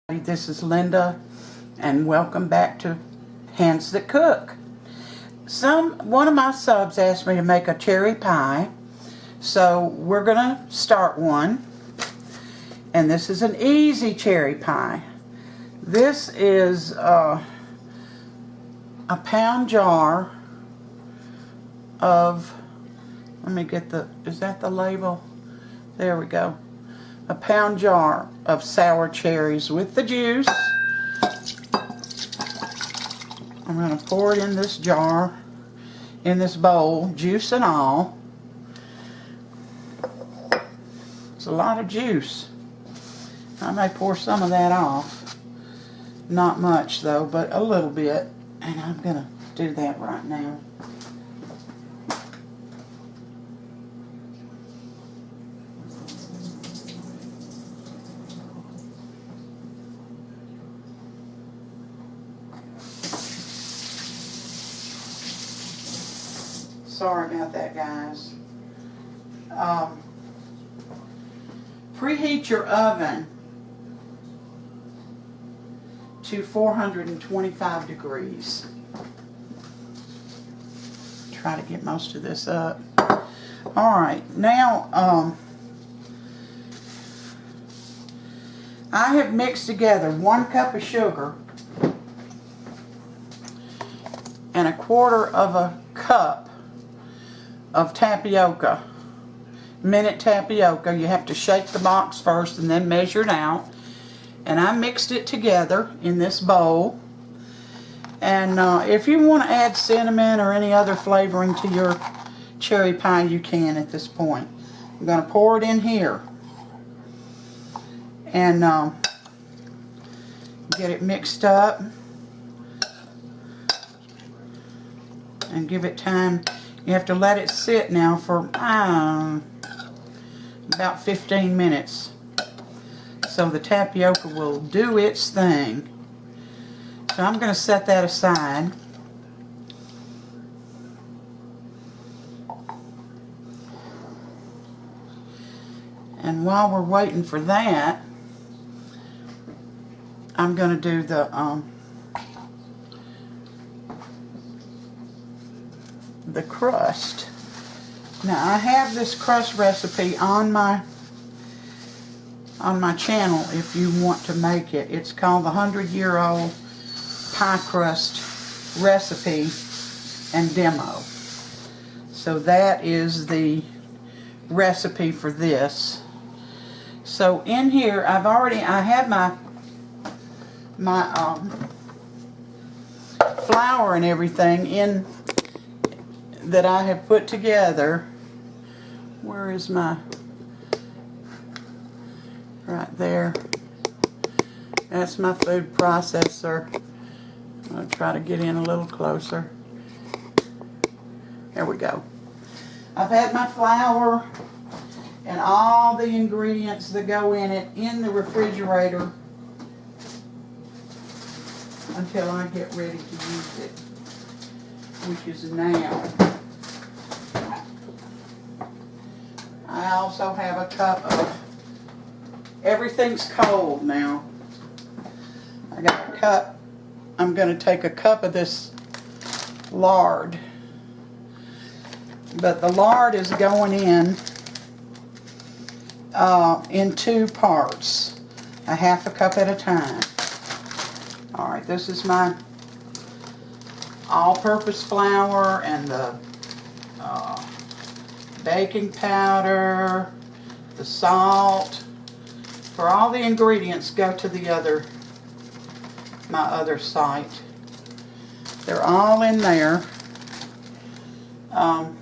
This is Linda, and welcome back to Handsthatcook. One of my subs asked me to make a cherry pie, so we're gonna start one. And this is an easy cherry pie. This is a pound jar of, let me get the, is that the label? There we go. A pound jar of sour cherries with the juice. I'm going to pour it in this jar, in this bowl, juice and all. It's a lot of juice. I may pour some of that off. Not much though, but a little bit. And I'm going to do that right now. Sorry about that, guys. Preheat your oven to 425 degrees. Try to get most of this up. Alright, now I have mixed together 1 cup of sugar and 1/4 of a cup of tapioca, minute tapioca. You have to shake the box first and then measure it out. And I mixed it together in this bowl. And if you want to add cinnamon or any other flavoring to your cherry pie, you can at this point. I'm going to pour it in here and get it mixed up and give it time. You have to let it sit now for about 15 minutes so the tapioca will do its thing. So I'm going to set that aside. And while we're waiting for that, I'm going to do the crust. Now I have this crust recipe on my channel if you want to make it. It's called the 100-year-old pie crust recipe and demo. So that is the recipe for this. So in here I have my flour and everything in that I have put together. Where is my, right there. That's my food processor. I'm going to try to get in a little closer. There we go. I've had my flour and all the ingredients that go in it in the refrigerator until I get ready to use it, which is now. I also have a cup of, everything's cold now. I got a cup. I'm going to take a cup of this lard. But the lard is going in 2 parts. A 1/2 cup at a time. Alright, this is my all-purpose flour and the baking powder, the salt. For all the ingredients, go to my other site. They're all in there. I'm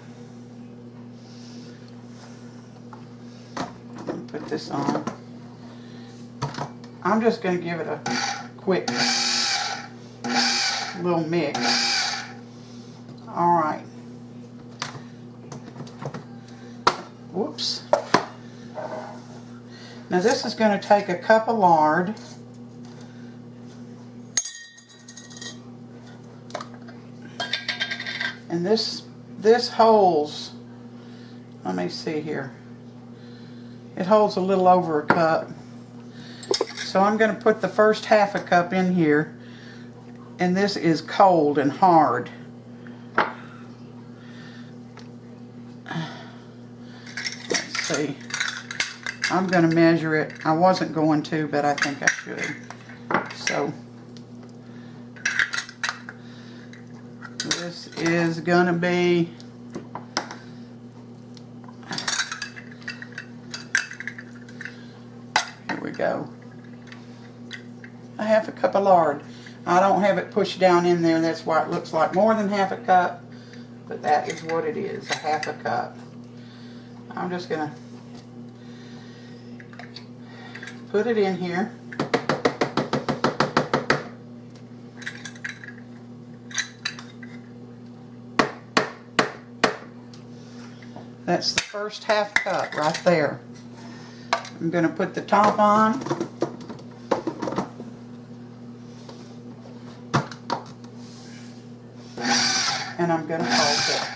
going to put this on. I'm just going to give it a quick little mix. Alright. Whoops. Now this is going to take a cup of lard. And this holds, let me see here. It holds a little over a cup. So I'm going to put the first half a cup in here, and this is cold and hard. Let's see. I'm going to measure it. I wasn't going to, but I think I should. So this is going to be go. A half a cup of lard. I don't have it pushed down in there, that's why it looks like more than half a cup, but that is what it is, a half a cup. I'm just gonna put it in here. That's the first half cup right there. I'm going to put the top on. And I'm going to pulse it.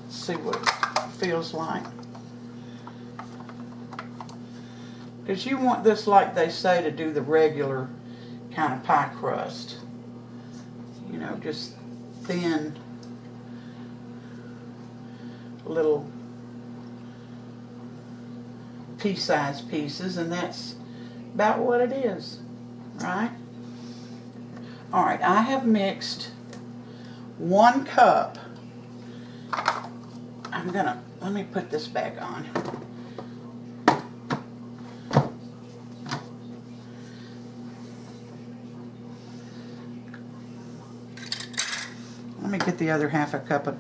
See what it feels like. Because you want this, like they say, to do the regular kind of pie crust. You know, just thin little pea-sized pieces, and that's about what it is, right? All right, I have mixed 1 cup. Let me put this back on. Let me get the other half a cup of,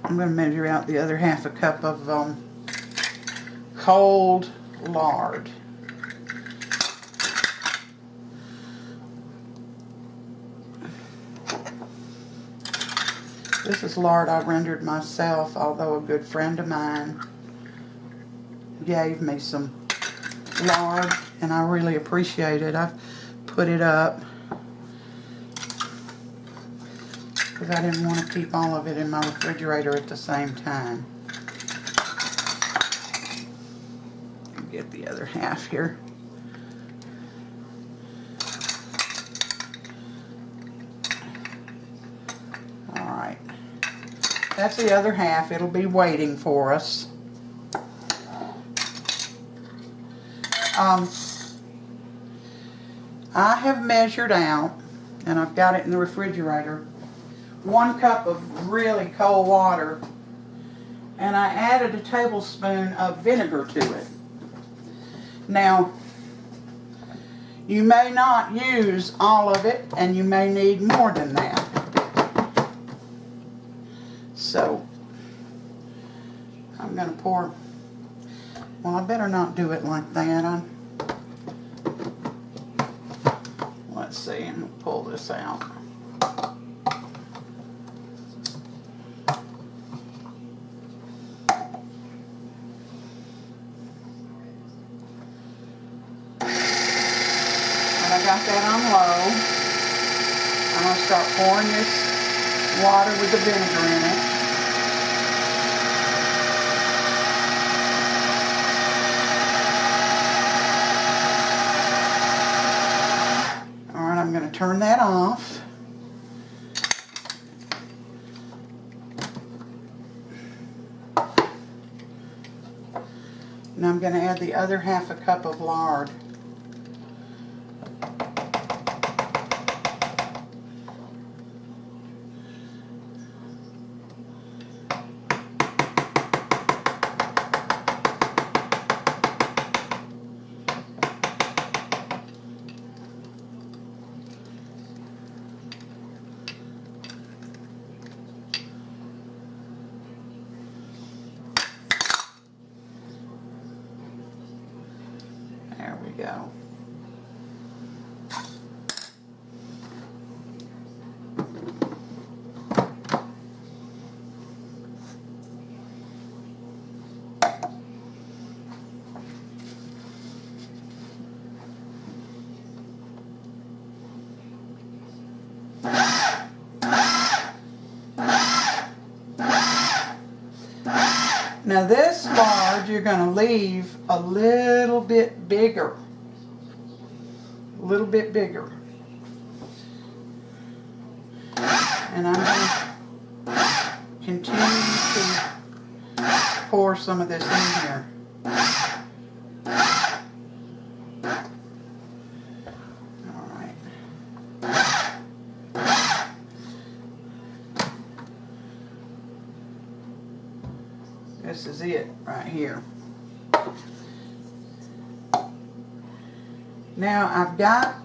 I'm going to measure out the other half a cup of cold lard. This is lard I rendered myself, although a good friend of mine gave me some lard, and I really appreciate it. I've put it up because I didn't want to keep all of it in my refrigerator at the same time. Get the other half here. Alright. That's the other half. It'll be waiting for us. I have measured out, and I've got it in the refrigerator, 1 cup of really cold water, and I added a tablespoon of vinegar to it. Now, you may not use all of it, and you may need more than that. So, I'm going to pour, well, I better not do it like that. Let's see, I'm going to pull this out. I got that on low. I'm going to start pouring this water with the vinegar in it. Alright, I'm going to turn that off. Now I'm going to add the other half a cup of lard. There we go. Now this lard you're going to leave a little bit bigger. A little bit bigger. And I'm going to continue to pour some of this in here. Alright. This is it right here. Now I've got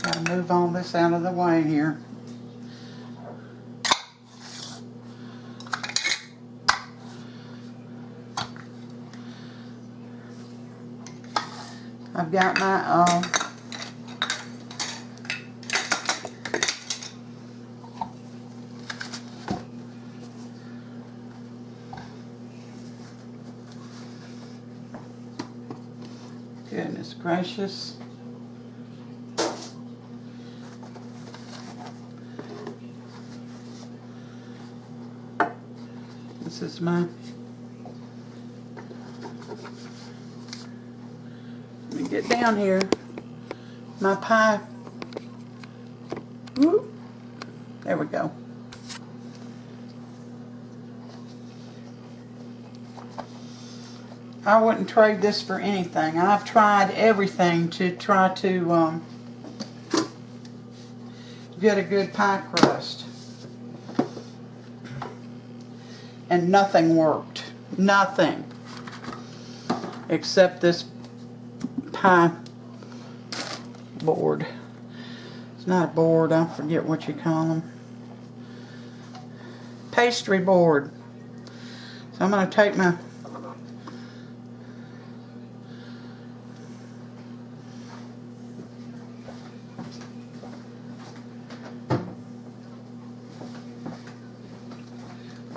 to move all this out of the way here. I've got my goodness gracious. This is my, let me get down here, my pie. Whoop. There we go. I wouldn't trade this for anything. I've tried everything to try to get a good pie crust. And nothing worked. Nothing. Except this pie board. It's not a board. I forget what you call them. Pastry board. So I'm going to take my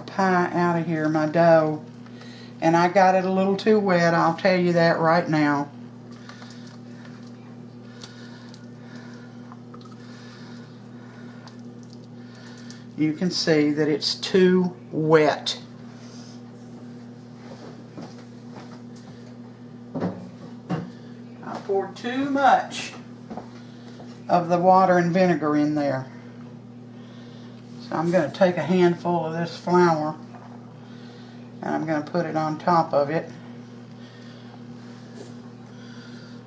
pie out of here, my dough, and I got it a little too wet. I'll tell you that right now. You can see that it's too wet. I poured too much of the water and vinegar in there. So I'm going to take a handful of this flour and I'm going to put it on top of it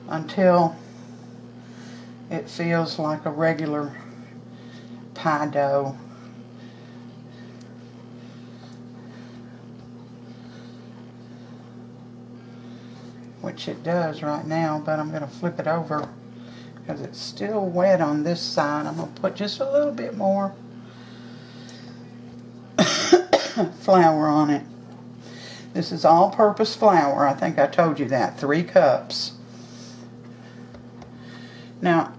until it feels like a regular pie dough. Which it does right now, but I'm going to flip it over because it's still wet on this side. I'm going to put just a little bit more flour on it. This is all-purpose flour. I think I told you that. 3 cups. Now,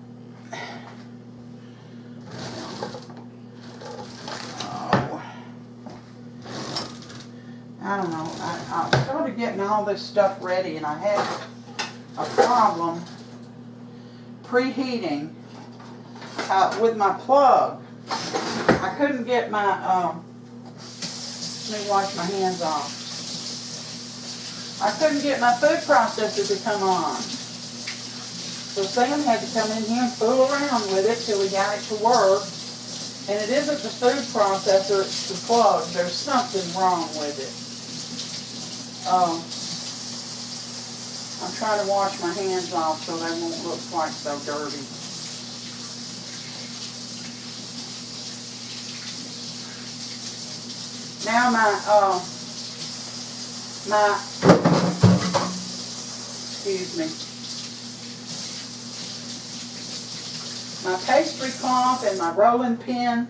I don't know. I started getting all this stuff ready, and I had a problem preheating with my plug. I couldn't get my let me wash my hands off. I couldn't get my food processor to come on. So Sam had to come in here and fool around with it till we got it to work. And it isn't the food processor, it's the plug. There's something wrong with it. I'm trying to wash my hands off so they won't look quite so dirty. Now excuse me, my pastry cloth and my rolling pin,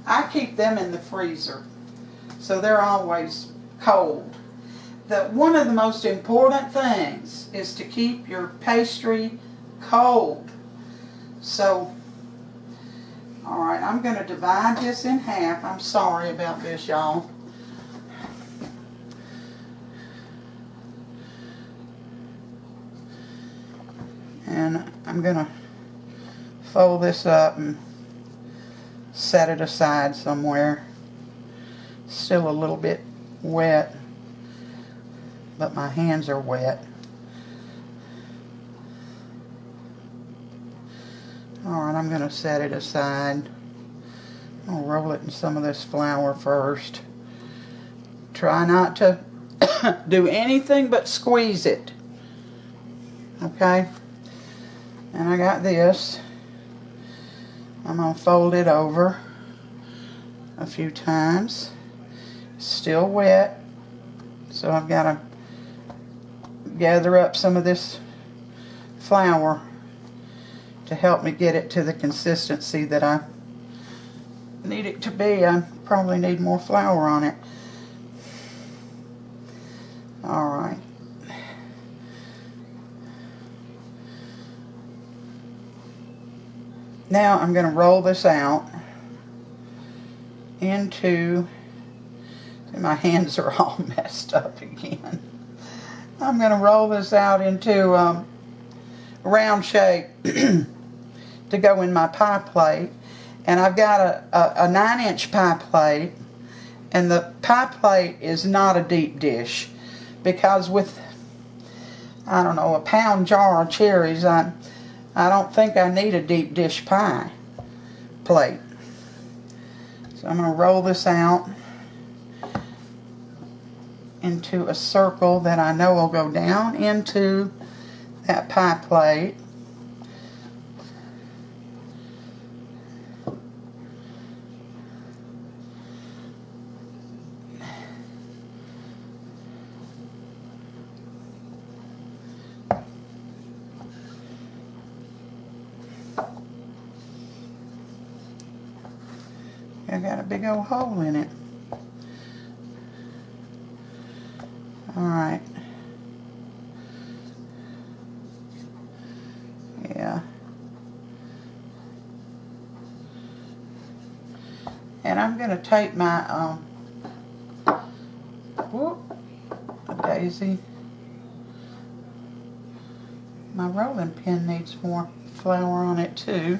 I keep them in the freezer, so they're always cold. One of the most important things is to keep your pastry cold. So, alright, I'm going to divide this in half. I'm sorry about this, y'all. And I'm going to fold this up and set it aside somewhere. Still a little bit wet, but my hands are wet. Alright, I'm going to set it aside. I'll roll it in some of this flour first. Try not to do anything but squeeze it. Okay? And I got this. I'm going to fold it over a few times. It's still wet, so I've got to gather up some of this flour to help me get it to the consistency that I need it to be. I probably need more flour on it. Alright. Now I'm going to roll this out into, my hands are all messed up again. I'm going to roll this out into a round shape to go in my pie plate. And I've got a 9-inch pie plate, and the pie plate is not a deep dish, because with, I don't know, a pound jar of cherries, I don't think I need a deep dish pie plate. So I'm going to roll this out into a circle that I know will go down into that pie plate. I got a big old hole in it. Alright. Yeah. And I'm going to take my, a daisy. My rolling pin needs more flour on it too.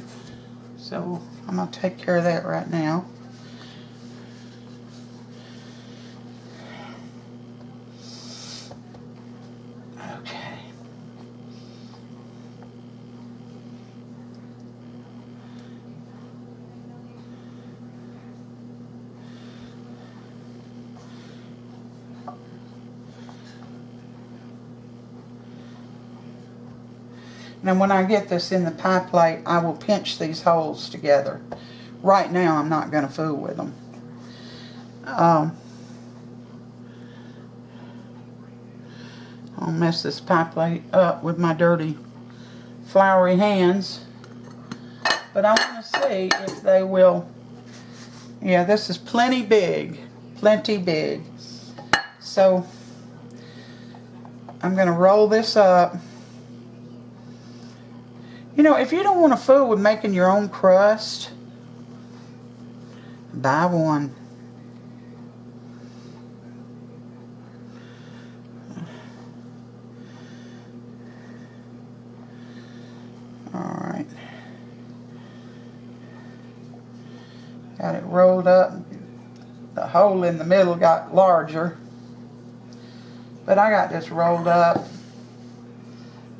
So I'm going to take care of that right now. Okay. Now when I get this in the pie plate, I will pinch these holes together. Right now I'm not going to fool with them. I'll mess this pie plate up with my dirty floury hands. But I want to see if they will. Yeah, this is plenty big. Plenty big. So I'm going to roll this up. You know, if you don't want to fool with making your own crust, buy one. Alright. Got it rolled up. The hole in the middle got larger. But I got this rolled up.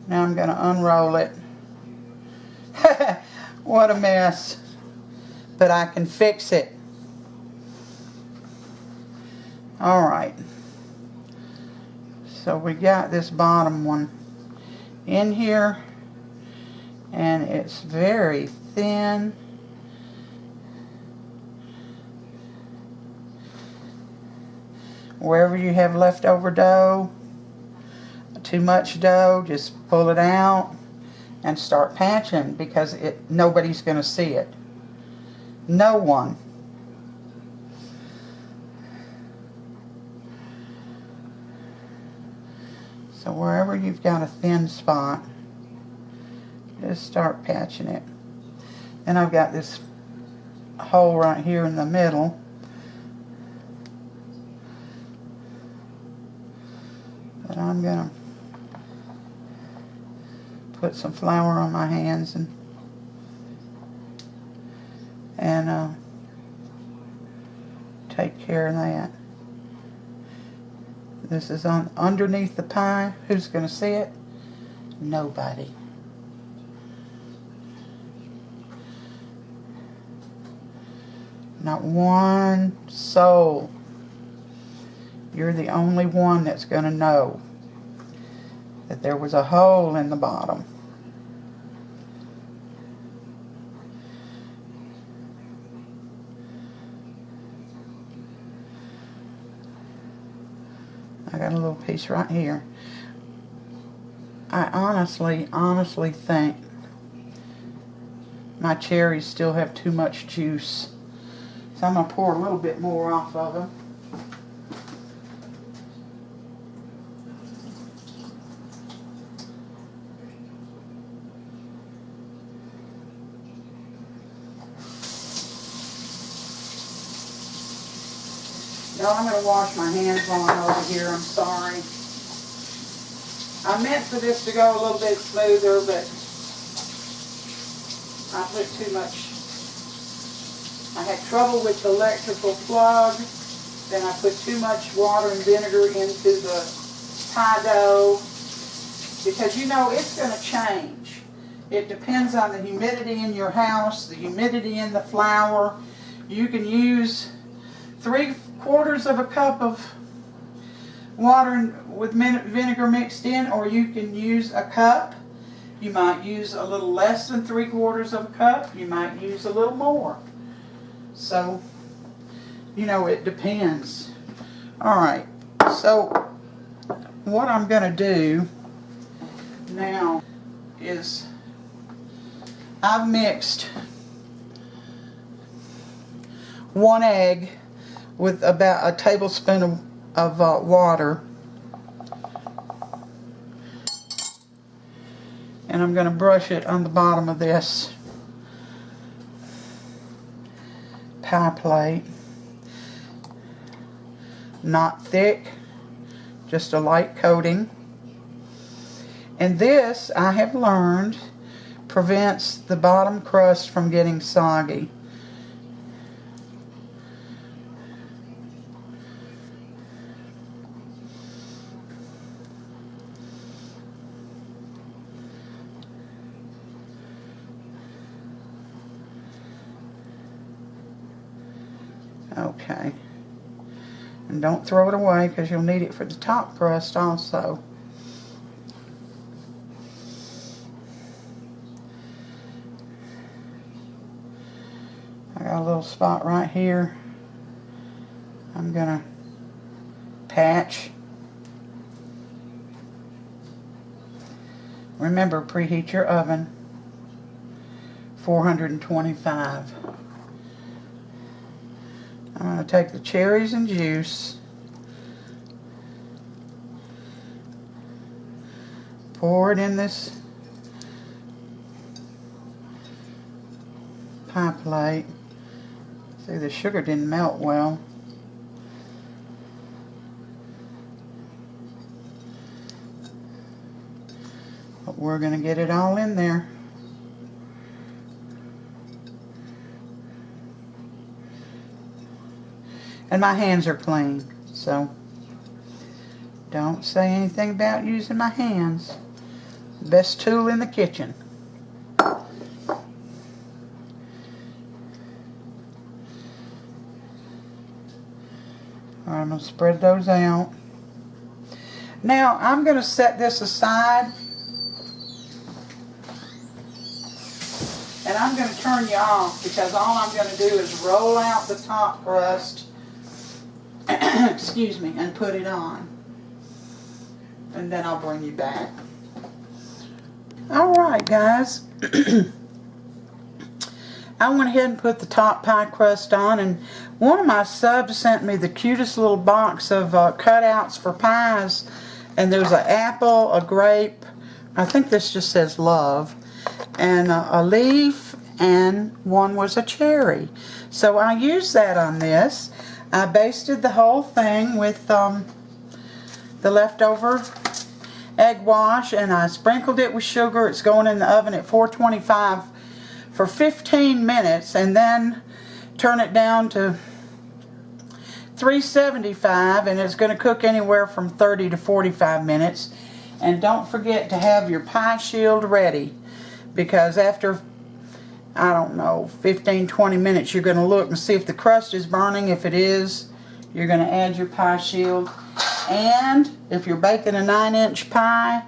Now I'm going to unroll it. What a mess. But I can fix it. Alright. So we got this bottom one in here. And it's very thin. Wherever you have leftover dough, too much dough, just pull it out and start patching, because nobody's going to see it. No one. So wherever you've got a thin spot, just start patching it. And I've got this hole right here in the middle. But I'm going to put some flour on my hands and take care of that. This is on underneath the pie. Who's going to see it? Nobody. Not one soul. You're the only one that's going to know that there was a hole in the bottom. I got a little piece right here. I honestly think my cherries still have too much juice. So I'm going to pour a little bit more off of them. Now I'm going to wash my hands while I'm over here. I'm sorry. I meant for this to go a little bit smoother, but I put too much. I had trouble with the electrical plug. Then I put too much water and vinegar into the pie dough. Because you know it's going to change. It depends on the humidity in your house, the humidity in the flour. You can use 3/4 of a cup of water with vinegar mixed in, or you can use a cup. You might use a little less than 3/4 of a cup. You might use a little more. So, you know, it depends. Alright, so what I'm going to do now is I've mixed 1 egg with about a tablespoon of water. And I'm going to brush it on the bottom of this pie plate. Not thick, just a light coating. And this, I have learned, prevents the bottom crust from getting soggy. Okay. And don't throw it away because you'll need it for the top crust also. I got a little spot right here. I'm going to patch. Remember, preheat your oven 425. I'm going to take the cherries and juice, pour it in this pie plate. See, the sugar didn't melt well. But we're going to get it all in there. And my hands are clean, so don't say anything about using my hands. Best tool in the kitchen. Alright, I'm going to spread those out. Now, I'm going to set this aside. And I'm going to turn you off because all I'm going to do is roll out the top crust. Excuse me, and put it on. And then I'll bring you back. Alright guys, I went ahead and put the top pie crust on, and one of my subs sent me the cutest little box of cutouts for pies, and there's an apple, a grape, I think this just says love, and a leaf, and one was a cherry. So I used that on this. I basted the whole thing with the leftover egg wash, and I sprinkled it with sugar. It's going in the oven at 425 for 15 minutes, and then turn it down to 375, and it's going to cook anywhere from 30 to 45 minutes. And don't forget to have your pie shield ready, because after, I don't know, 15-20 minutes, you're going to look and see if the crust is burning. If it is, you're going to add your pie shield. And if you're baking a 9-inch pie,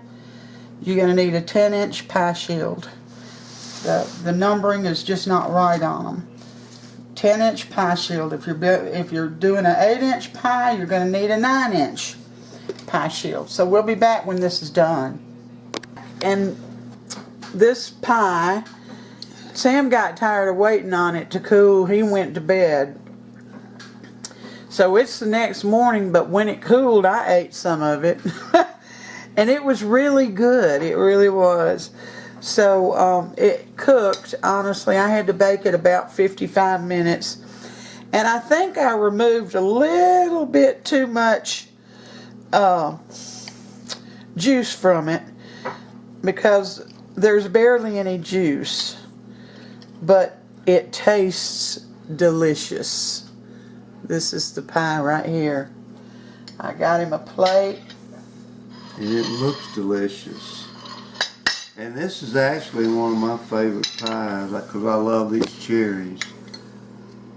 you're going to need a 10-inch pie shield. The numbering is just not right on them. 10-inch pie shield. If you're doing an 8-inch pie, you're going to need a 9-inch pie shield. So we'll be back when this is done. And this pie, Sam got tired of waiting on it to cool. He went to bed. So it's the next morning, but when it cooled, I ate some of it. And it was really good. It really was. So it cooked, honestly. I had to bake it about 55 minutes. And I think I removed a little bit too much juice from it, because there's barely any juice. But it tastes delicious. This is the pie right here. I got him a plate. And it looks delicious. And this is actually one of my favorite pies, because I love these cherries.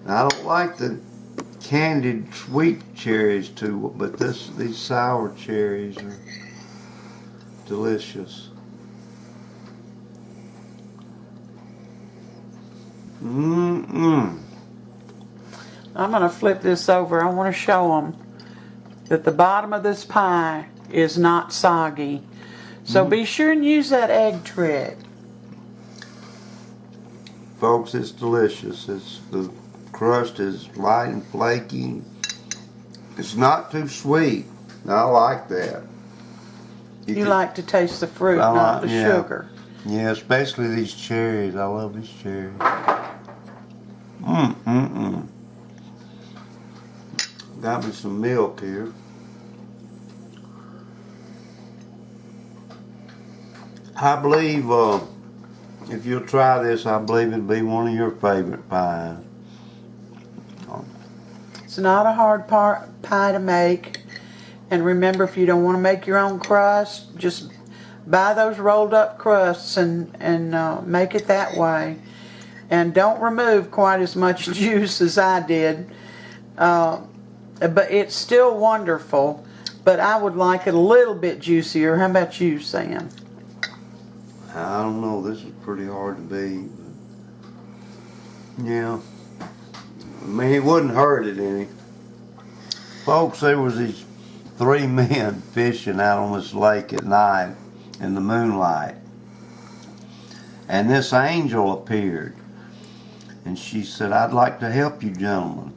I don't like the candied sweet cherries too, but these sour cherries are delicious. I'm going to flip this over. I want to show them that the bottom of this pie is not soggy. So be sure and use that egg trick. Folks, it's delicious. The crust is light and flaky. It's not too sweet. I like that. You like to taste the fruit, not the sugar. Yeah, especially these cherries. I love these cherries. Got me some milk here. I believe if you'll try this, I believe it'll be one of your favorite pies. It's not a hard pie to make. And remember, if you don't want to make your own crust, just buy those rolled up crusts and make it that way. And don't remove quite as much juice as I did. But it's still wonderful. But I would like it a little bit juicier. How about you, Sam? I don't know. This is pretty hard to beat. Yeah. I mean, it wouldn't hurt it any. Folks, there was these 3 men fishing out on this lake at night in the moonlight. And this angel appeared. And she said, "I'd like to help you gentlemen."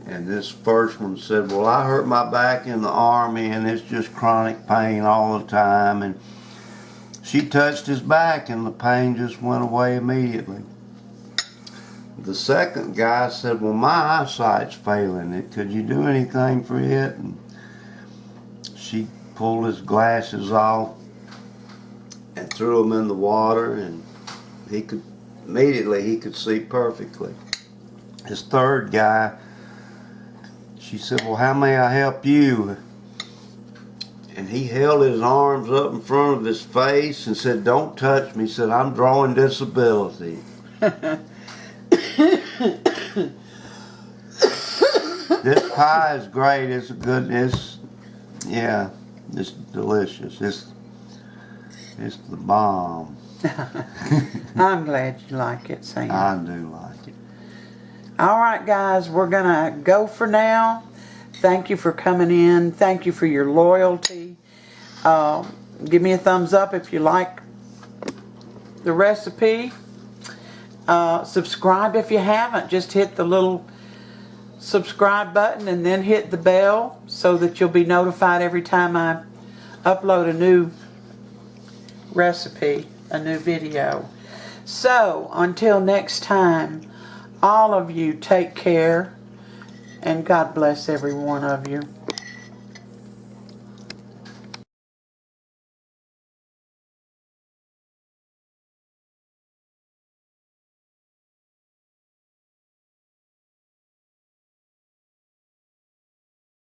And this first one said, "Well, I hurt my back in the army and it's just chronic pain all the time." And she touched his back and the pain just went away immediately. The second guy said, "Well, my eyesight's failing. Could you do anything for it?" And she pulled his glasses off and threw them in the water, and he could see perfectly. His third guy, she said, "Well, how may I help you?" And he held his arms up in front of his face and said, "Don't touch me." He said, "I'm drawing disability." This pie is great. It's it's delicious. It's the bomb. I'm glad you like it, Sam. I do like it. Alright guys, we're going to go for now. Thank you for coming in. Thank you for your loyalty. Give me a thumbs up if you like the recipe. Subscribe if you haven't. Just hit the little subscribe button and then hit the bell so that you'll be notified every time I upload a new recipe, a new video. So, until next time, all of you take care, and God bless every one of you.